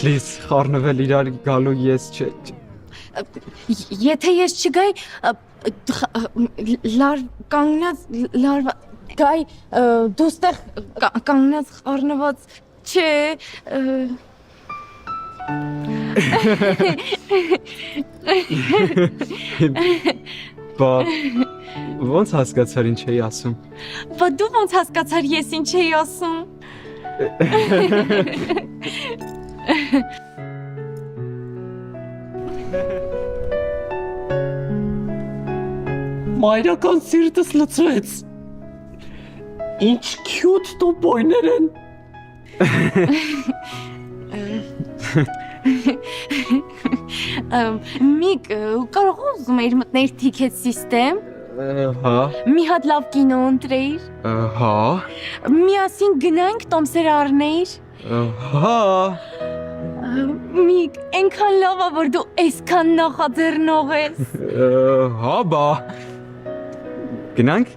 Լիզ, խառնվել իրար գալու ես չէ։ Եթե ես չգայի, լար կանգնած, գայի, դու ստեղ կանգնած խառնված չէ, Բա ոնց հասկացար ինչ էի ասում։ բա դու ոնց հասկացար ես ինչ էի ասում։ Մայրական սիրտս լցրեց։ Ինչ քյութ տոպոյներ են։ Միկ, կարող ուզում էիր մտնել ticket system, Հա, մի հատ լավ կինո ընտրեիր, հա, միասին գնանք տոմսեր առնեիր, հա, միկ, ենքան լավ է, որ դու այսքան նախաձեռնող ես, հա, բա։ Գնանք։